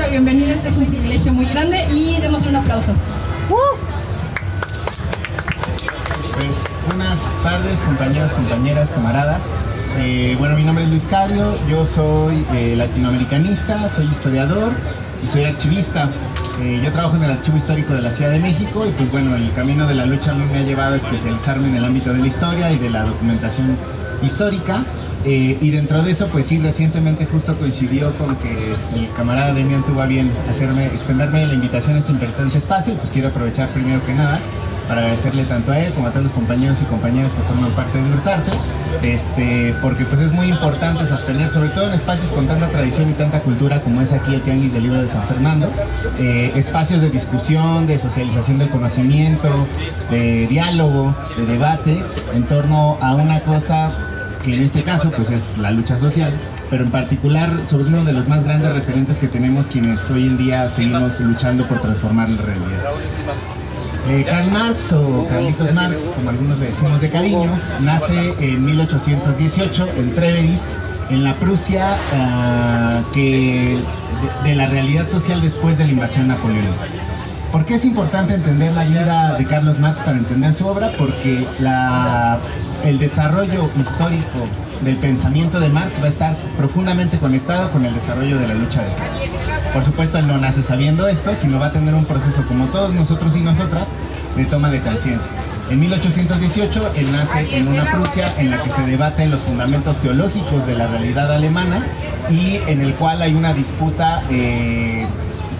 la bienvenida, este es un privilegio muy grande y démosle un aplauso. Pues buenas tardes, compañeros, compañeras, camaradas. Bueno, mi nombre es Luis Cario, yo soy latinoamericanista, soy historiador y soy archivista. Yo trabajo en el Archivo Histórico de la Ciudad de México y pues bueno, el camino de la lucha a mí me ha llevado a especializarme en el ámbito de la historia y de la documentación histórica. Y dentro de eso, pues sí, recientemente justo coincidió con que el camarada Demian tuvo a bien extenderme la invitación a este importante espacio. Pues quiero aprovechar primero que nada para agradecerle tanto a él como a todos los compañeros y compañeras que forman parte de Libertarte, porque pues es muy importante sostener, sobre todo en espacios con tanta tradición y tanta cultura como es aquí el Tianguis del Libro de San Fernando, espacios de discusión, de socialización del conocimiento, de diálogo, de debate en torno a una cosa que en este caso pues es la lucha social, pero en particular sobre uno de los más grandes referentes que tenemos quienes hoy en día seguimos luchando por transformar la realidad. Karl Marx, o Carlitos Marx, como algunos le decimos de cariño, nace en 1818 en Treveris, en la Prusia de la realidad social después de la invasión napoleónica. ¿Por qué es importante entender la vida de Carlos Marx para entender su obra? Porque el desarrollo histórico del pensamiento de Marx va a estar profundamente conectado con el desarrollo de la lucha de clases. Por supuesto, él no nace sabiendo esto, sino va a tener un proceso como todos nosotros y nosotras de toma de conciencia. En 1818, él nace en una Prusia en la que se debaten los fundamentos teológicos de la realidad alemana y en el cual hay una disputa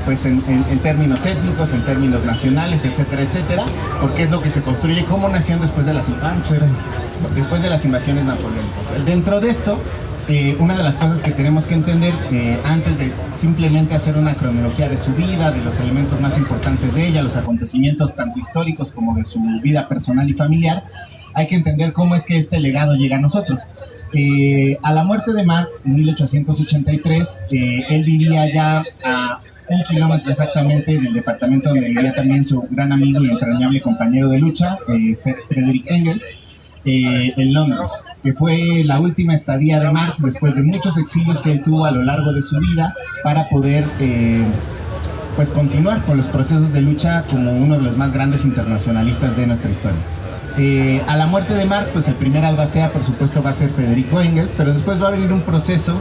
pues en términos étnicos, en términos nacionales, etcétera, etcétera, porque es lo que se construye como nación después de las invasiones napoleónicas. Dentro de esto, una de las cosas que tenemos que entender antes de simplemente hacer una cronología de su vida, de los elementos más importantes de ella, los acontecimientos tanto históricos como de su vida personal y familiar, hay que entender cómo es que este legado llega a nosotros. A la muerte de Marx en 1883, él vivía ya a 1 kilómetro exactamente del departamento donde vivía también su gran amigo y entrañable compañero de lucha, Friedrich Engels, en Londres, que fue la última estadía de Marx después de muchos exilios que él tuvo a lo largo de su vida para poder pues continuar con los procesos de lucha como uno de los más grandes internacionalistas de nuestra historia. A la muerte de Marx, pues el primer albacea por supuesto va a ser Federico Engels, pero después va a venir un proceso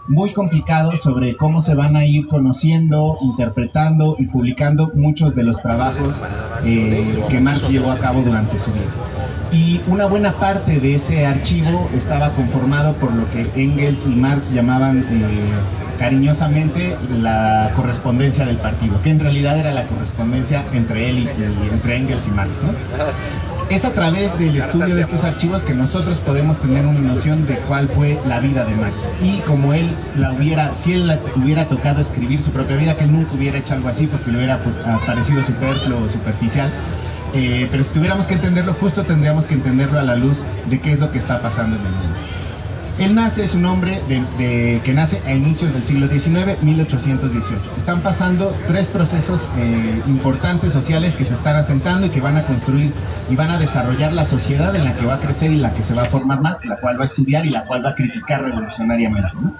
muy complicado sobre cómo se van a ir conociendo, interpretando y publicando muchos de los trabajos que Marx llevó a cabo durante su vida. Y una buena parte de ese archivo estaba conformado por lo que Engels y Marx llamaban cariñosamente la correspondencia del partido, que en realidad era la correspondencia entre él y entre Engels y Marx, ¿no? Es a través del estudio de estos archivos que nosotros podemos tener una noción de cuál fue la vida de Marx. Y como si él hubiera tocado escribir su propia vida, que él nunca hubiera hecho algo así porque le hubiera parecido superfluo o superficial. Pero si tuviéramos que entenderlo, justo tendríamos que entenderlo a la luz de qué es lo que está pasando en el mundo. Él nace, es un hombre que nace a inicios del siglo XIX, 1818. Están pasando 3 procesos importantes sociales que se están asentando y que van a construir y van a desarrollar la sociedad en la que va a crecer y la que se va a formar Marx, la cual va a estudiar y la cual va a criticar revolucionariamente, ¿no?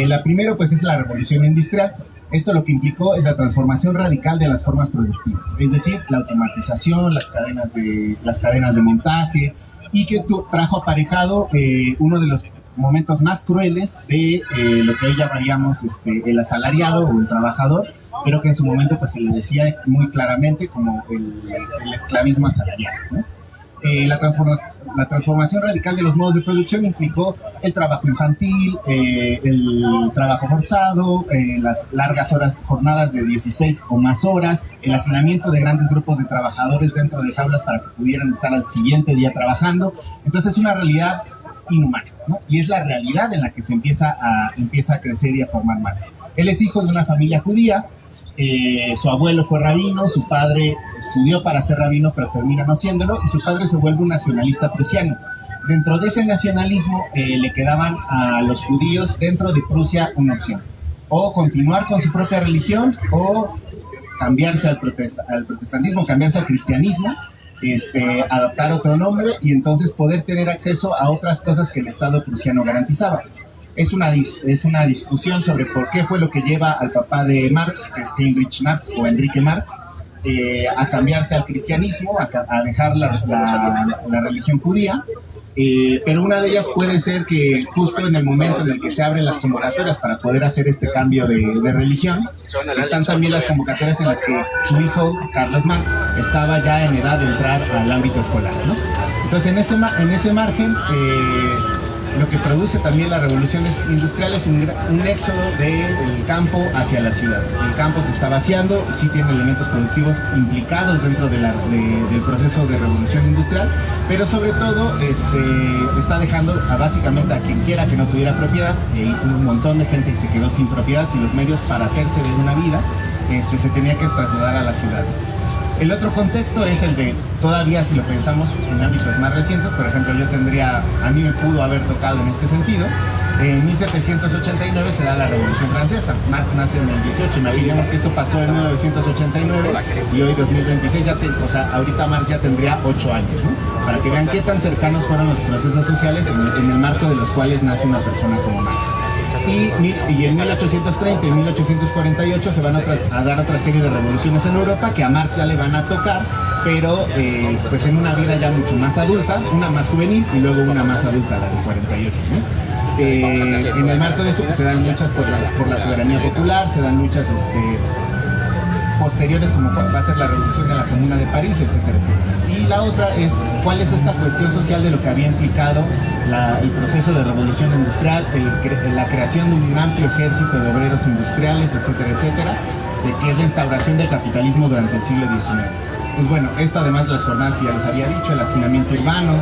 La primera pues es la revolución industrial. Esto lo que implicó es la transformación radical de las formas productivas, es decir, la automatización, las cadenas de montaje, y que trajo aparejado uno de los momentos más crueles de lo que hoy llamaríamos el asalariado o el trabajador, pero que en su momento pues se le decía muy claramente como el esclavismo asalariado, ¿no? La transformación radical de los modos de producción implicó el trabajo infantil, el trabajo forzado, las largas jornadas de 16 o más horas, el hacinamiento de grandes grupos de trabajadores dentro de jaulas para que pudieran estar al siguiente día trabajando. Entonces es una realidad inhumana, ¿no? Y es la realidad en la que se empieza a crecer y a formar Marx. Él es hijo de una familia judía. Su abuelo fue rabino, su padre estudió para ser rabino pero termina no siéndolo, y su padre se vuelve un nacionalista prusiano. Dentro de ese nacionalismo le quedaban a los judíos dentro de Prusia una opción: o continuar con su propia religión o cambiarse al protestantismo, cambiarse al cristianismo, adoptar otro nombre y entonces poder tener acceso a otras cosas que el Estado prusiano garantizaba. es una discusión sobre por qué fue lo que lleva al papá de Marx, que es Heinrich Marx o Enrique Marx, a cambiarse al cristianismo, a dejar la religión judía. Pero una de ellas puede ser que justo en el momento en el que se abren las convocatorias para poder hacer este cambio de religión, están también las convocatorias en las que su hijo, Carlos Marx, estaba ya en edad de entrar al ámbito escolar, ¿no? Entonces, en ese margen, lo que produce también la revolución industrial es un éxodo del campo hacia la ciudad. El campo se está vaciando, sí tiene elementos productivos implicados dentro del proceso de revolución industrial, pero sobre todo está dejando básicamente a quien quiera que no tuviera propiedad, un montón de gente que se quedó sin propiedad, sin los medios para hacerse de una vida, se tenía que trasladar a las ciudades. El otro contexto es el de, todavía si lo pensamos en ámbitos más recientes, por ejemplo, a mí me pudo haber tocado en este sentido. En 1789 se da la Revolución Francesa. Marx nace en el 18, imaginemos que esto pasó en 1989 y hoy 2026, ahorita Marx ya tendría 8 años, ¿no? Para que vean qué tan cercanos fueron los procesos sociales en el marco de los cuales nace una persona como Marx. Y en 1830 y 1848 se van a dar otra serie de revoluciones en Europa que a Marx ya le van a tocar, pero pues en una vida ya mucho más adulta, una más juvenil y luego una más adulta, la de 48, ¿no? En el marco de esto pues, se dan luchas por la soberanía popular, se dan luchas posteriores como va a ser la revolución de la Comuna de París, etcétera, etcétera. Y la otra es cuál es esta cuestión social de lo que había implicado el proceso de revolución industrial, la creación de un amplio ejército de obreros industriales, etcétera, etcétera, de que es la instauración del capitalismo durante el siglo XIX. Pues bueno, esto además de las jornadas que ya les había dicho, el hacinamiento urbano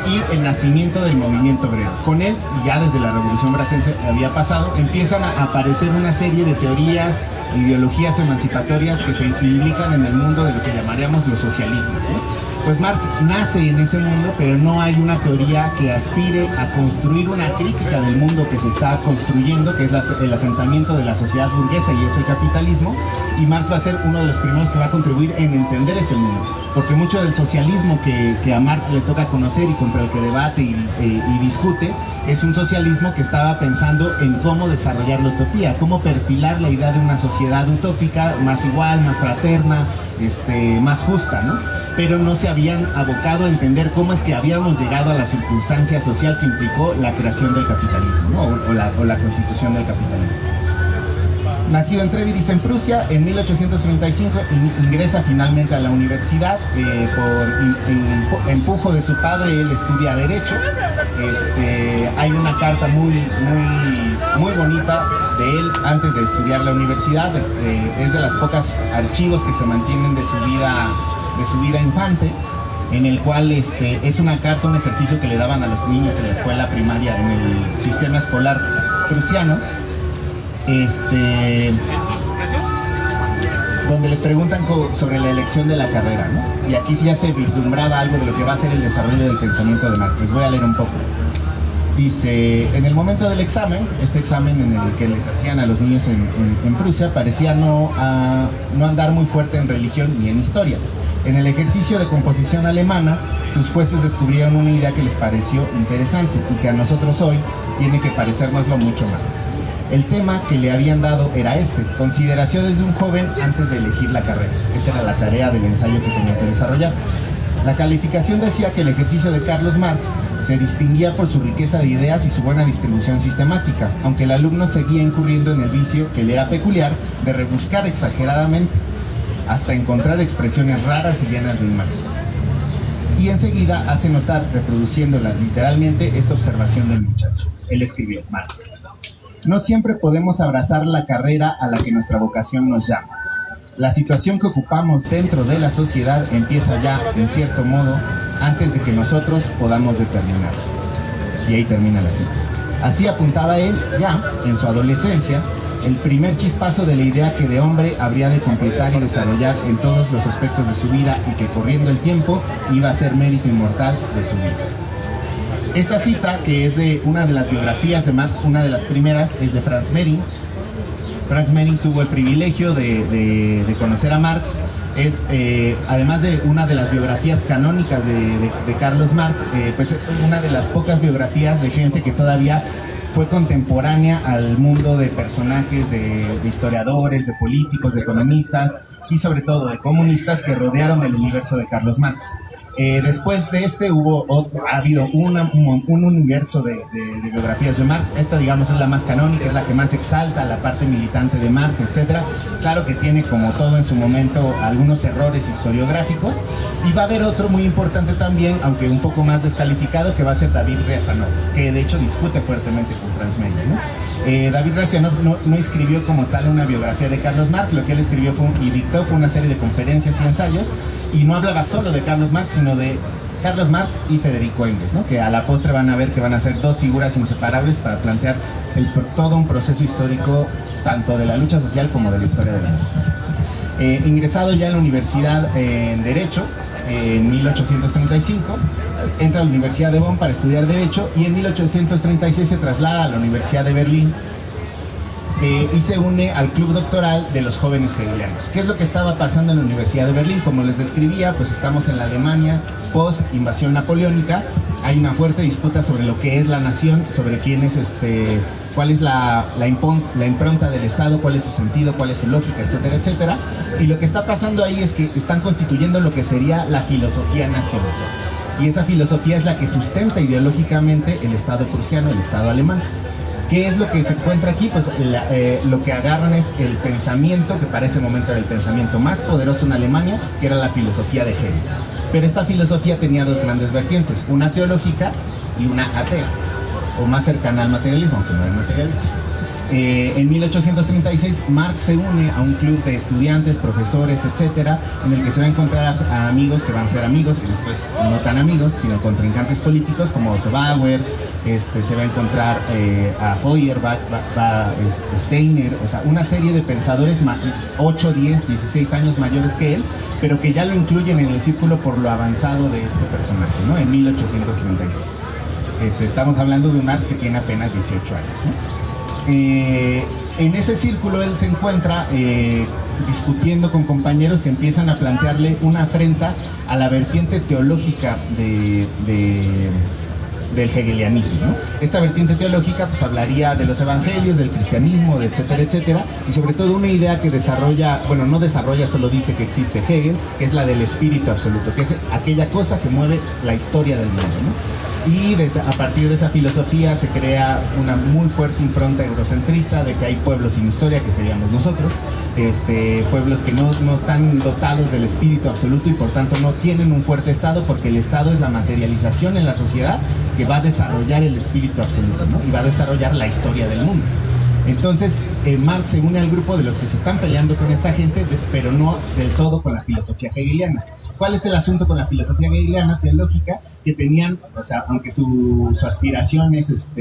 y el nacimiento del movimiento obrero. Con él, ya desde la Revolución Francesa había pasado, empiezan a aparecer una serie de teorías, ideologías emancipatorias que se implican en el mundo de lo que llamaríamos los socialismos, ¿no? Pues Marx nace en ese mundo, pero no hay una teoría que aspire a construir una crítica del mundo que se está construyendo, que es el asentamiento de la sociedad burguesa y es el capitalismo, y Marx va a ser uno de los primeros que va a contribuir en entender ese mundo, porque mucho del socialismo que a Marx le toca conocer y contra el que debate y discute, es un socialismo que estaba pensando en cómo desarrollar la utopía, cómo perfilar la idea de una sociedad utópica, más igual, más fraterna, más justa, ¿no? Pero no se habían abocado a entender cómo es que habíamos llegado a la circunstancia social que implicó la creación del capitalismo, ¿no? o la constitución del capitalismo. Nacido en Trevithick, en Prusia, en 1835 ingresa finalmente a la universidad. Por empujo de su padre, él estudia Derecho. Hay una carta muy bonita de él antes de estudiar la universidad. Es de las pocas archivos que se mantienen de su vida infante, en el cual es una carta, un ejercicio que le daban a los niños en la escuela primaria, en el sistema escolar prusiano, donde les preguntan sobre la elección de la carrera, ¿no? Y aquí sí ya se vislumbraba algo de lo que va a ser el desarrollo del pensamiento de Marx. Les voy a leer un poco. Dice, en el momento del examen, este examen en el que les hacían a los niños en Prusia, parecía no andar muy fuerte en religión ni en historia. En el ejercicio de composición alemana, sus jueces descubrieron una idea que les pareció interesante y que a nosotros hoy tiene que parecérnoslo mucho más. El tema que le habían dado era consideración desde un joven antes de elegir la carrera. Esa era la tarea del ensayo que tenía que desarrollar. La calificación decía que el ejercicio de Carlos Marx se distinguía por su riqueza de ideas y su buena distribución sistemática, aunque el alumno seguía incurriendo en el vicio que le era peculiar de rebuscar exageradamente, hasta encontrar expresiones raras y llenas de imágenes. Y enseguida hace notar, reproduciéndola literalmente, esta observación del muchacho. Él escribió, Marx: no siempre podemos abrazar la carrera a la que nuestra vocación nos llama. La situación que ocupamos dentro de la sociedad empieza ya, en cierto modo, antes de que nosotros podamos determinar. Y ahí termina la cita. Así apuntaba él ya, en su adolescencia, el primer chispazo de la idea que de hombre habría de completar y desarrollar en todos los aspectos de su vida y que corriendo el tiempo iba a ser mérito inmortal de su vida. Esta cita, que es de una de las biografías de Marx, una de las primeras, es de Franz Mehring. Franz Mehring tuvo el privilegio de conocer a Marx. Es, además de una de las biografías canónicas de Carlos Marx, pues una de las pocas biografías de gente que todavía fue contemporánea al mundo de personajes, de historiadores, de políticos, de economistas y sobre todo de comunistas que rodearon el universo de Carlos Marx. Después de este ha habido un universo de biografías de Marx. Esta, digamos, es la más canónica, es la que más exalta la parte militante de Marx, etc. Claro que tiene, como todo en su momento, algunos errores historiográficos. Y va a haber otro muy importante también, aunque un poco más descalificado, que va a ser David Riazanov, que de hecho discute fuertemente con Franz Meyer, ¿no? David Riazanov no escribió como tal una biografía de Carlos Marx. Lo que él escribió y dictó fue una serie de conferencias y ensayos, y no hablaba solo de Carlos Marx, sino de Carlos Marx y Federico Engels, ¿no? Que a la postre van a ver que van a ser dos figuras inseparables para plantear todo un proceso histórico, tanto de la lucha social como de la historia de la mujer. Ingresado ya en la universidad en Derecho, en 1835, entra a la Universidad de Bonn para estudiar Derecho, y en 1836 se traslada a la Universidad de Berlín y se une al club doctoral de los jóvenes hegelianos. ¿Qué es lo que estaba pasando en la Universidad de Berlín? Como les describía, pues estamos en la Alemania post-invasión napoleónica. Hay una fuerte disputa sobre lo que es la nación, sobre quién es cuál es la impronta del Estado, cuál es su sentido, cuál es su lógica, etcétera, etcétera. Y lo que está pasando ahí es que están constituyendo lo que sería la filosofía nacional. Y esa filosofía es la que sustenta ideológicamente el Estado prusiano, el Estado alemán. ¿Qué es lo que se encuentra aquí? Pues lo que agarran es el pensamiento, que para ese momento era el pensamiento más poderoso en Alemania, que era la filosofía de Hegel. Pero esta filosofía tenía dos grandes vertientes, una teológica y una atea, o más cercana al materialismo, aunque no era materialista. En 1836 Marx se une a un club de estudiantes, profesores, etcétera, en el que se va a encontrar a amigos que van a ser amigos y después no tan amigos, sino contrincantes políticos como Otto Bauer. Se va a encontrar a Feuerbach, Steiner, o sea, una serie de pensadores 8, 10, 16 años mayores que él, pero que ya lo incluyen en el círculo por lo avanzado de este personaje, ¿no? En 1836. Estamos hablando de un Marx que tiene apenas 18 años, ¿no? En ese círculo él se encuentra discutiendo con compañeros que empiezan a plantearle una afrenta a la vertiente teológica del hegelianismo, ¿no? Esta vertiente teológica pues hablaría de los evangelios, del cristianismo, de etcétera, etcétera, y sobre todo una idea que desarrolla, bueno, no desarrolla, solo dice que existe Hegel, que es la del espíritu absoluto, que es aquella cosa que mueve la historia del mundo, ¿no? Y a partir de esa filosofía se crea una muy fuerte impronta eurocentrista de que hay pueblos sin historia, que seríamos nosotros, pueblos que no están dotados del espíritu absoluto y por tanto no tienen un fuerte Estado, porque el Estado es la materialización en la sociedad que va a desarrollar el espíritu absoluto, ¿no? Y va a desarrollar la historia del mundo. Entonces Marx se une al grupo de los que se están peleando con esta gente, pero no del todo con la filosofía hegeliana. ¿Cuál es el asunto con la filosofía hegeliana teológica? Que tenían, o sea, aunque su aspiración es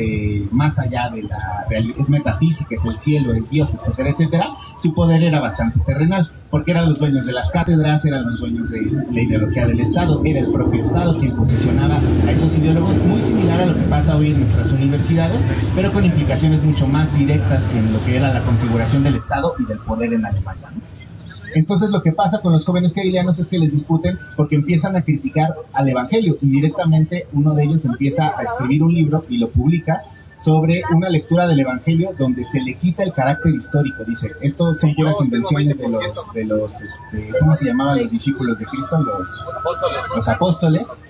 más allá de la realidad, es metafísica, es el cielo, es Dios, etcétera, etcétera, su poder era bastante terrenal, porque eran los dueños de las cátedras, eran los dueños de la ideología del Estado, era el propio Estado quien posicionaba a esos ideólogos, muy similar a lo que pasa hoy en nuestras universidades, pero con implicaciones mucho más directas en lo que era la configuración del Estado y del poder en Alemania, ¿no? Entonces lo que pasa con los jóvenes hegelianos es que les discuten porque empiezan a criticar al Evangelio, y directamente uno de ellos empieza a escribir un libro y lo publica sobre una lectura del Evangelio donde se le quita el carácter histórico. Dice, esto son puras invenciones de los ¿cómo se llamaban los discípulos de Cristo? Los apóstoles.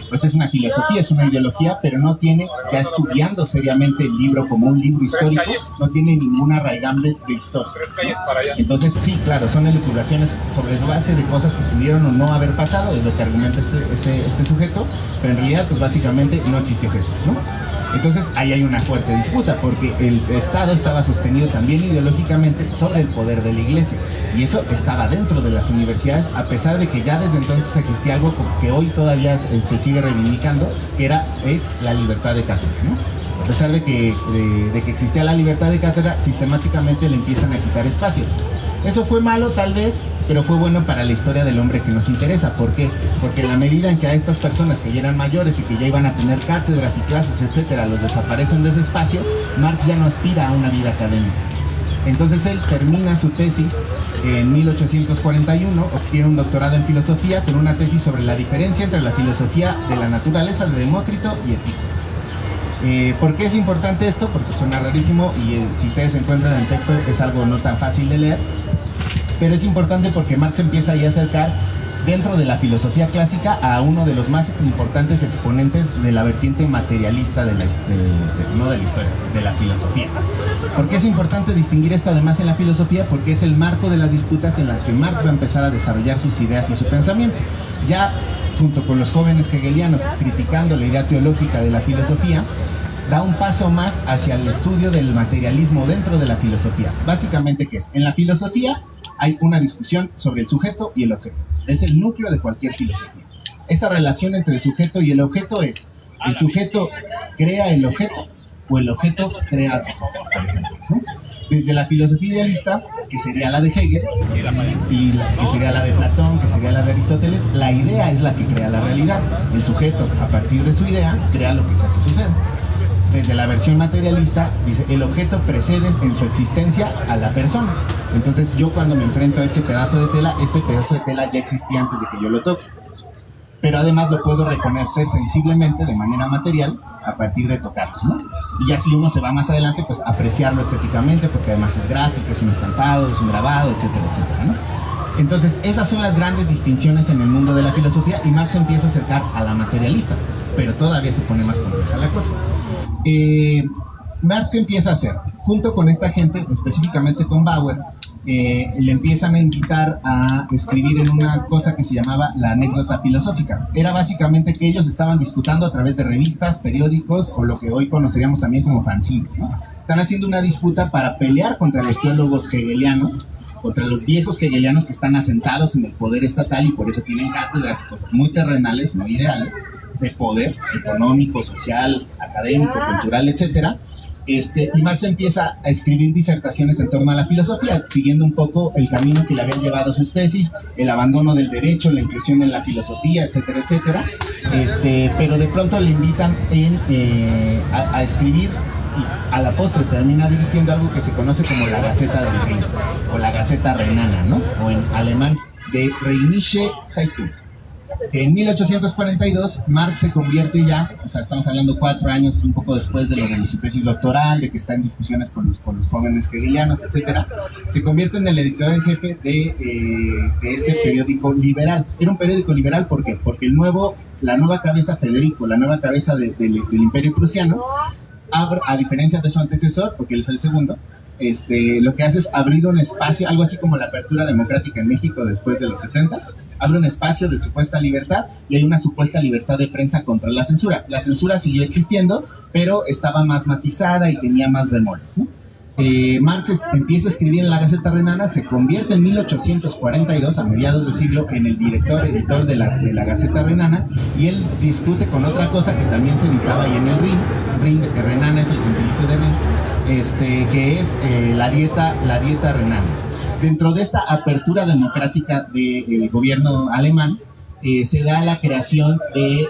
Pues es una filosofía, es una ideología, pero no tiene, ya estudiando seriamente el libro como un libro histórico, no tiene ninguna raigambre de historia, ¿no? Entonces sí, claro, son elucubraciones sobre base de cosas que pudieron o no haber pasado, es lo que argumenta este sujeto, pero en realidad pues básicamente no existió Jesús, ¿no? Entonces ahí hay una fuerte disputa, porque el Estado estaba sostenido también ideológicamente sobre el poder de la Iglesia, y eso estaba dentro de las universidades, a pesar de que ya desde entonces existía algo que hoy todavía se sigue reivindicando, que es la libertad de cátedra, ¿no? A pesar de que existía la libertad de cátedra, sistemáticamente le empiezan a quitar espacios. Eso fue malo tal vez, pero fue bueno para la historia del hombre que nos interesa. ¿Por qué? Porque en la medida en que a estas personas que ya eran mayores y que ya iban a tener cátedras y clases, etcétera, los desaparecen de ese espacio, Marx ya no aspira a una vida académica. Entonces él termina su tesis en 1841, obtiene un doctorado en filosofía con una tesis sobre la diferencia entre la filosofía de la naturaleza de Demócrito y Epicuro. ¿Por qué es importante esto? Porque suena rarísimo y si ustedes encuentran el texto es algo no tan fácil de leer, pero es importante porque Marx empieza ahí a acercar dentro de la filosofía clásica a uno de los más importantes exponentes de la vertiente materialista no de la historia, de la filosofía. ¿Por qué es importante distinguir esto además en la filosofía? Porque es el marco de las disputas en la que Marx va a empezar a desarrollar sus ideas y su pensamiento. Ya junto con los jóvenes hegelianos criticando la idea teológica de la filosofía, da un paso más hacia el estudio del materialismo dentro de la filosofía. Básicamente, ¿qué es? En la filosofía hay una discusión sobre el sujeto y el objeto. Es el núcleo de cualquier filosofía. Esa relación entre el sujeto y el objeto es: ¿el sujeto crea el objeto o el objeto crea al sujeto, por ejemplo, ¿no? Desde la filosofía idealista, que sería la de Hegel, que sería la de Platón, que sería la de Aristóteles, la idea es la que crea la realidad. El sujeto, a partir de su idea, crea lo que sea que suceda. Desde la versión materialista, dice, el objeto precede en su existencia a la persona. Entonces yo cuando me enfrento a este pedazo de tela ya existía antes de que yo lo toque. Pero además lo puedo reconocer sensiblemente de manera material a partir de tocarlo, ¿no? Y ya si uno se va más adelante, pues apreciarlo estéticamente, porque además es gráfico, es un estampado, es un grabado, etcétera, etcétera, ¿no? Entonces, esas son las grandes distinciones en el mundo de la filosofía y Marx empieza a acercar a la materialista, pero todavía se pone más compleja la cosa. Marx empieza a hacer, junto con esta gente, específicamente con Bauer, le empiezan a invitar a escribir en una cosa que se llamaba la anécdota filosófica. Era básicamente que ellos estaban disputando a través de revistas, periódicos o lo que hoy conoceríamos también como fanzines, ¿no? Están haciendo una disputa para pelear contra los teólogos hegelianos, contra los viejos hegelianos que están asentados en el poder estatal y por eso tienen cátedras y cosas muy terrenales, no ideales, de poder económico, social, académico, cultural, etcétera. Y Marx empieza a escribir disertaciones en torno a la filosofía, siguiendo un poco el camino que le habían llevado sus tesis, el abandono del derecho, la inclusión en la filosofía, etcétera, etcétera. Pero de pronto le invitan a escribir y a la postre termina dirigiendo algo que se conoce como la Gaceta del Rin, o la Gaceta Renana, ¿no? O en alemán, de Rheinische Zeitung. En 1842, Marx se convierte ya, o sea, estamos hablando 4 años, un poco después de lo de su tesis doctoral, de que está en discusiones con los jóvenes hegelianos, etcétera, se convierte en el editor en jefe de este periódico liberal. Era un periódico liberal, ¿por qué? Porque la nueva cabeza Federico, la nueva cabeza del Imperio Prusiano, a diferencia de su antecesor, porque él es el segundo, lo que hace es abrir un espacio, algo así como la apertura democrática en México después de los 70s, abre un espacio de supuesta libertad y hay una supuesta libertad de prensa contra la censura. La censura siguió existiendo, pero estaba más matizada y tenía más bemoles, ¿no? Marx empieza a escribir en la Gaceta Renana, se convierte en 1842, a mediados del siglo, en el editor de la Gaceta Renana, y él discute con otra cosa que también se editaba ahí en el Rin, Renana es el gentilicio de Rin, que es la dieta renana. Dentro de esta apertura democrática del gobierno alemán, se da la creación de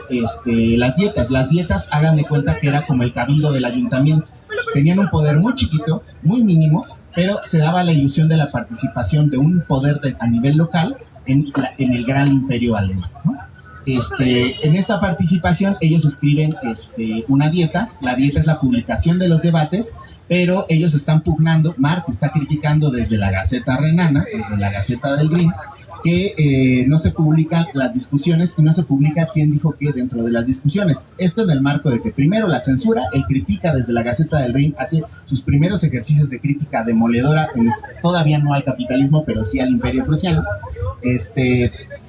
las dietas. Las dietas, hagan de cuenta que era como el cabildo del ayuntamiento. Tenían un poder muy chiquito, muy mínimo, pero se daba la ilusión de la participación de un poder a nivel local en el gran imperio alemán, ¿no? En esta participación ellos escriben una dieta. La dieta es la publicación de los debates, pero ellos están pugnando, Marx está criticando desde la Gaceta Renana, desde la Gaceta del Rin, que no se publican las discusiones y no se publica quién dijo qué dentro de las discusiones. Esto en el marco de que primero la censura, él critica desde la Gaceta del Rin, hace sus primeros ejercicios de crítica demoledora, todavía no al capitalismo, pero sí al Imperio Prusiano,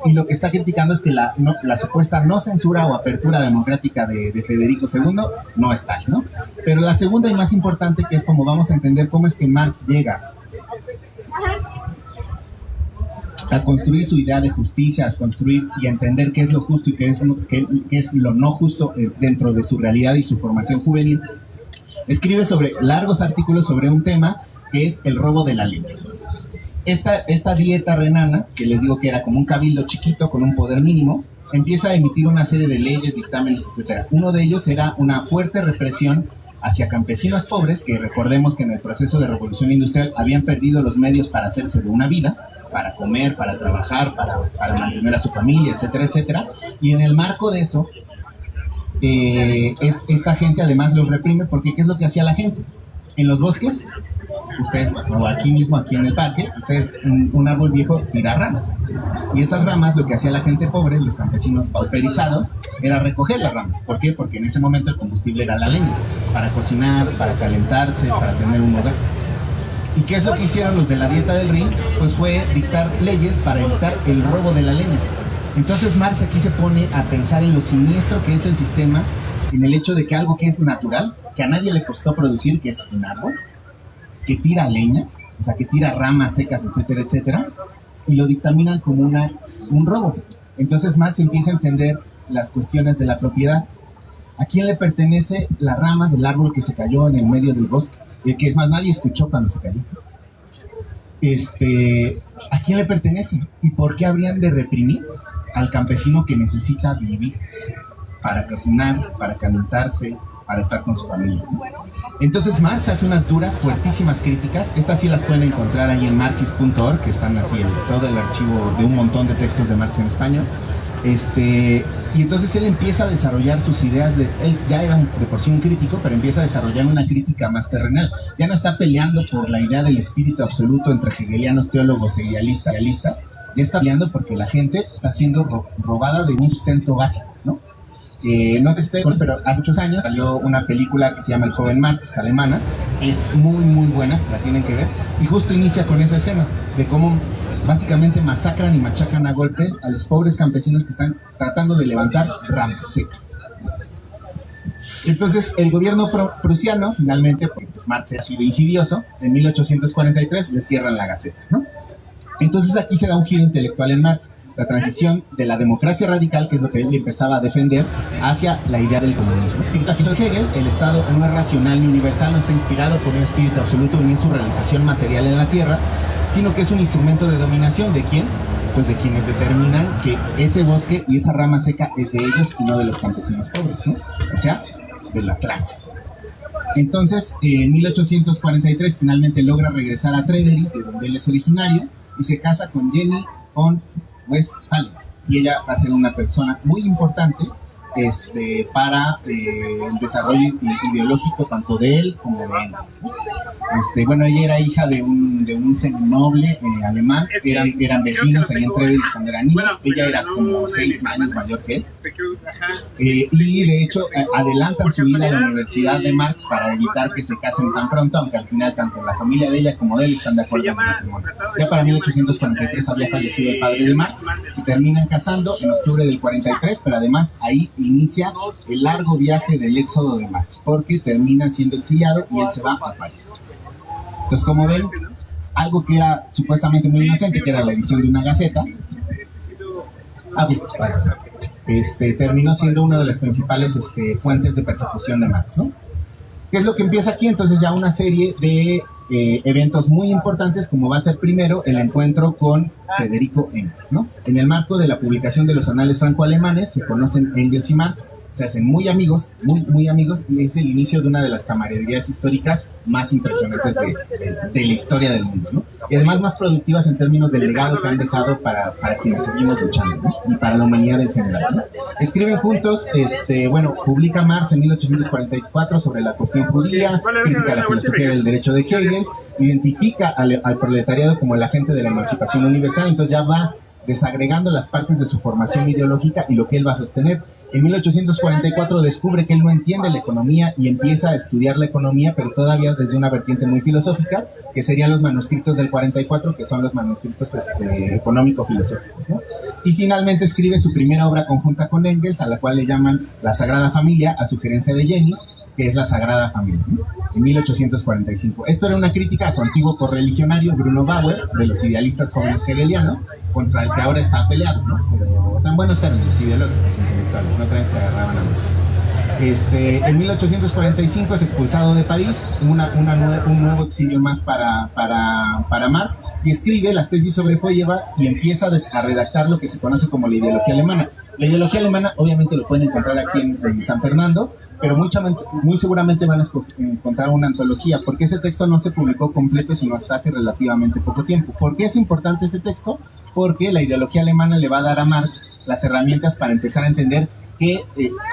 y lo que está criticando es que la supuesta no censura o apertura democrática de Federico II no es tal, ¿no? Pero la segunda y más importante, que es como vamos a entender cómo es que Marx llega a construir su idea de justicia, a construir y a entender qué es lo justo y qué es lo no justo dentro de su realidad y su formación juvenil, escribe largos artículos sobre un tema que es el robo de la ley. Esta dieta renana, que les digo que era como un cabildo chiquito con un poder mínimo, empieza a emitir una serie de leyes, dictámenes, etc. Uno de ellos era una fuerte represión hacia campesinos pobres, que recordemos que en el proceso de revolución industrial habían perdido los medios para hacerse de una vida, para comer, para trabajar, para mantener a su familia, etcétera, etcétera. Y en el marco de eso, esta gente además los reprime porque ¿qué es lo que hacía la gente? En los bosques, ustedes, o aquí mismo, aquí en el parque, ustedes, un árbol viejo tira ramas. Y esas ramas, lo que hacía la gente pobre, los campesinos pauperizados, era recoger las ramas. ¿Por qué? Porque en ese momento el combustible era la leña, para cocinar, para calentarse, para tener un hogar. ¿Y qué es lo que hicieron los de la dieta del Rin? Pues fue dictar leyes para evitar el robo de la leña. Entonces Marx aquí se pone a pensar en lo siniestro que es el sistema, en el hecho de que algo que es natural, que a nadie le costó producir, que es un árbol, que tira leña, o sea, que tira ramas secas, etcétera, etcétera, y lo dictaminan como un robo. Entonces Marx empieza a entender las cuestiones de la propiedad. ¿A quién le pertenece la rama del árbol que se cayó en el medio del bosque? El que es más, nadie escuchó cuando se cayó. ¿A quién le pertenece? ¿Y por qué habrían de reprimir al campesino que necesita vivir para cocinar, para calentarse, para estar con su familia? Entonces Marx hace unas duras, fuertísimas críticas. Estas sí las pueden encontrar ahí en marxist.org, que están así en todo el archivo de un montón de textos de Marx en español. Y entonces él empieza a desarrollar sus ideas. Él ya era de por sí un crítico, pero empieza a desarrollar una crítica más terrenal. Ya no está peleando por la idea del espíritu absoluto entre hegelianos, teólogos e idealistas. Ya está peleando porque la gente está siendo robada de un sustento básico, ¿no? No sé si ustedes, pero hace muchos años salió una película que se llama El joven Marx, alemana. Es muy, muy buena, la tienen que ver. Y justo inicia con esa escena de cómo básicamente masacran y machacan a golpes a los pobres campesinos que están tratando de levantar ramas secas. Entonces el gobierno prusiano, finalmente, porque pues Marx ha sido insidioso, en 1843 le cierran la Gaceta, ¿no? Entonces aquí se da un giro intelectual en Marx, la transición de la democracia radical, que es lo que él empezaba a defender, hacia la idea del comunismo. Y la filosofía de Hegel, el Estado no es racional ni universal, no está inspirado por un espíritu absoluto ni en su realización material en la tierra, sino que es un instrumento de dominación. ¿De quién? Pues de quienes determinan que ese bosque y esa rama seca es de ellos y no de los campesinos pobres, ¿no? O sea, de la clase. Entonces, en 1843 finalmente logra regresar a Treveris, de donde él es originario, y se casa con Jenny von Westphalen. Y ella va a ser una persona muy importante para el desarrollo ideológico tanto de él como de Engels, ¿no? Bueno, ella era hija de un seminoble alemán, eran vecinos ahí en Treveris cuando eran niños. Ella era como 6 años mayor que él, y de hecho adelantan su vida a la Universidad de Marx para evitar que se casen tan pronto, aunque al final tanto la familia de ella como de él están de acuerdo en el matrimonio. Ya para 1843 había fallecido el padre de Marx, se terminan casando en octubre del 43, pero además ahí inicia el largo viaje del éxodo de Marx, porque termina siendo exiliado y él se va a París. Entonces, como ven, algo que era supuestamente muy inocente, que era la edición de una gaceta, terminó siendo una de las principales fuentes de persecución de Marx, ¿no? ¿Qué es lo que empieza aquí? Entonces ya una serie de eventos muy importantes, como va a ser primero el encuentro con Federico Engels, ¿no? En el marco de la publicación de los anales franco-alemanes se conocen Engels y Marx, se hacen muy amigos, muy amigos, y es el inicio de una de las camaraderías históricas más impresionantes de la historia del mundo, ¿no? Y además más productivas en términos del legado que han dejado para quienes seguimos luchando, ¿no? Y para la humanidad en general, ¿no? Escriben juntos, publica Marx en 1844 sobre la cuestión judía, crítica a la filosofía del derecho de Hegel, identifica al proletariado como el agente de la emancipación universal. Entonces ya va desagregando las partes de su formación ideológica y lo que él va a sostener. En 1844 descubre que él no entiende la economía y empieza a estudiar la economía, pero todavía desde una vertiente muy filosófica, que serían los manuscritos del 44, que son los manuscritos económico-filosóficos, ¿no? Y finalmente escribe su primera obra conjunta con Engels, a la cual le llaman La Sagrada Familia, a sugerencia de Jenny, que es La Sagrada Familia, ¿no? En 1845. Esto era una crítica a su antiguo correligionario Bruno Bauer, de los idealistas jóvenes hegelianos, contra el que ahora está peleado, ¿no? Pero en buenos términos ideológicos, intelectuales, no crean que se agarraban a muchos. En 1845 es expulsado de París, un nuevo exilio más para Marx, y escribe las tesis sobre Feuerbach y empieza a redactar lo que se conoce como la ideología alemana. La ideología alemana obviamente lo pueden encontrar aquí en San Fernando, pero muy seguramente van a encontrar una antología, porque ese texto no se publicó completo sino hasta hace relativamente poco tiempo. ¿Por qué es importante ese texto? Porque la ideología alemana le va a dar a Marx las herramientas para empezar a entender que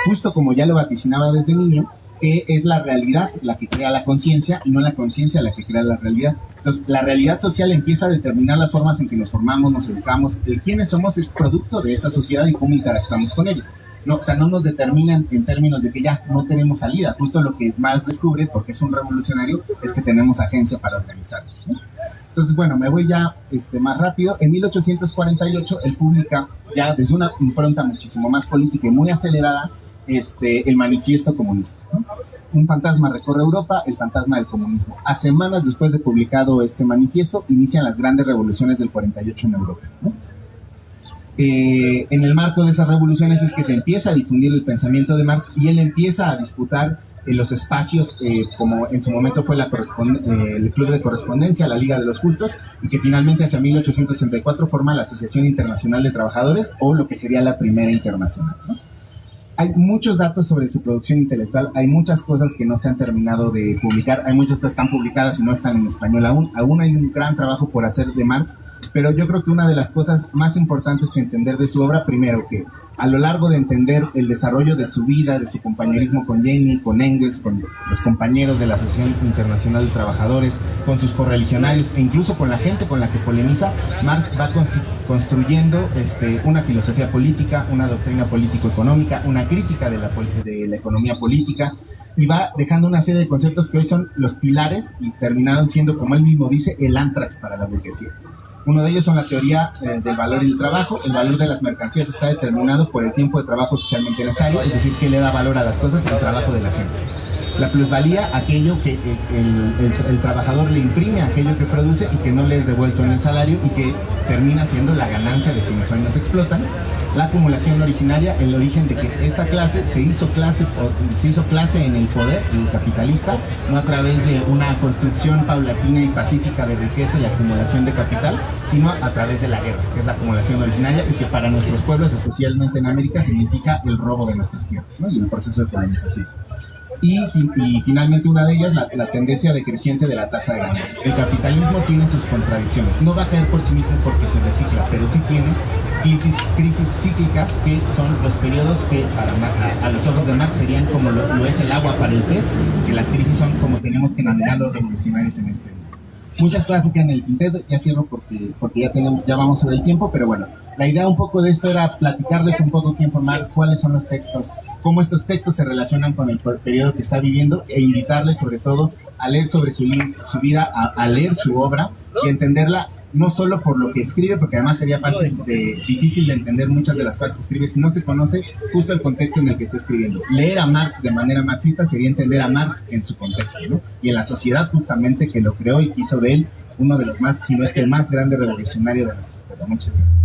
justo como ya lo vaticinaba desde niño, que es la realidad la que crea la conciencia y no la conciencia la que crea la realidad. Entonces, la realidad social empieza a determinar las formas en que nos formamos, nos educamos. El quiénes somos es producto de esa sociedad y cómo interactuamos con ella. No, o sea, no nos determinan en términos de que ya no tenemos salida. Justo lo que Marx descubre, porque es un revolucionario, es que tenemos agencia para organizarnos, ¿no? Entonces, bueno, me voy ya más rápido. En 1848, él publica, ya desde una impronta muchísimo más política y muy acelerada, el manifiesto comunista, ¿no? Un fantasma recorre Europa, el fantasma del comunismo. A semanas después de publicado este manifiesto, inician las grandes revoluciones del 48 en Europa, ¿no? En el marco de esas revoluciones es que se empieza a difundir el pensamiento de Marx y él empieza a disputar los espacios, como en su momento fue el Club de Correspondencia, la Liga de los Justos, y que finalmente hacia 1864 forma la Asociación Internacional de Trabajadores, o lo que sería la Primera Internacional, ¿no? Hay muchos datos sobre su producción intelectual, hay muchas cosas que no se han terminado de publicar, hay muchas que están publicadas y no están en español aún hay un gran trabajo por hacer de Marx, pero yo creo que una de las cosas más importantes que entender de su obra, primero que a lo largo de entender el desarrollo de su vida, de su compañerismo con Lenin, con Engels, con los compañeros de la Asociación Internacional de Trabajadores, con sus correligionarios e incluso con la gente con la que polemiza, Marx va construyendo una filosofía política, una doctrina político-económica, una crítica de la economía política, y va dejando una serie de conceptos que hoy son los pilares y terminaron siendo, como él mismo dice, el ántrax para la burguesía. Uno de ellos son la teoría del valor y del trabajo. El valor de las mercancías está determinado por el tiempo de trabajo socialmente necesario, es decir, que le da valor a las cosas, el trabajo de la gente. La plusvalía, aquello que el trabajador le imprime a aquello que produce y que no le es devuelto en el salario y que termina siendo la ganancia de quienes hoy nos explotan. La acumulación originaria, el origen de que esta clase se hizo clase en el poder, el capitalista, no a través de una construcción paulatina y pacífica de riqueza y acumulación de capital, sino a través de la guerra, que es la acumulación originaria y que para nuestros pueblos, especialmente en América, significa el robo de nuestras tierras, ¿no? Y el proceso de colonización. Y finalmente una de ellas, la tendencia decreciente de la tasa de ganancia. El capitalismo tiene sus contradicciones, no va a caer por sí mismo porque se recicla, pero sí tiene crisis cíclicas, que son los periodos que a los ojos de Marx serían como lo es el agua para el pez, que las crisis son como tenemos que navegar los revolucionarios en este mundo. Muchas cosas se quedan en el tintero, ya cierro porque ya vamos sobre el tiempo, pero bueno, la idea un poco de esto era platicarles un poco quién fue Marx, cuáles son los textos, cómo estos textos se relacionan con el periodo que está viviendo, e invitarles sobre todo a leer sobre su vida, a leer su obra y entenderla no solo por lo que escribe, porque además sería difícil de entender muchas de las cosas que escribe si no se conoce justo el contexto en el que está escribiendo. Leer a Marx de manera marxista sería entender a Marx en su contexto, ¿no? Y en la sociedad justamente que lo creó y que hizo de él uno de los más, si no es que el más grande revolucionario de nuestra historia. Muchas gracias.